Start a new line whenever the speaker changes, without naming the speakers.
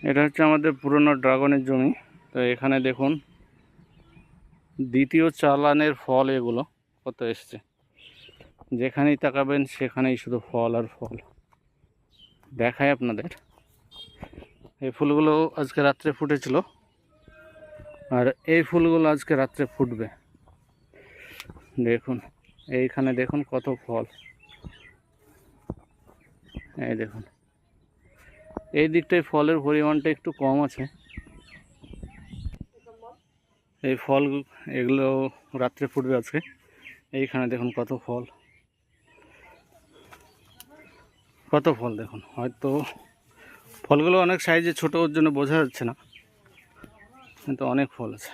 এটা হচ্ছে আমাদের পুরনো ড্রাগনের জমি। তো এখানে দেখুন দ্বিতীয় চালানের ফল এগুলো কত এসছে, যেখানেই তাকাবেন সেখানেই শুধু ফল আর ফল। দেখায় আপনাদের, এই ফুলগুলো আজকে রাত্রে ফুটেছিল আর এই ফুলগুলো আজকে রাত্রে ফুটবে। দেখুন এইখানে দেখুন কত ফল, এই দেখুন এই দিকটায় ফলের পরিমাণটা একটু কম আছে। এই ফল এগুলো রাত্রে ফুটবে আজকে। এইখানে দেখুন কত ফল, কত ফল দেখুন। হয়তো ফলগুলো অনেক সাইজে ছোট, ওর জন্য বোঝা যাচ্ছে না, কিন্তু অনেক ফল আছে।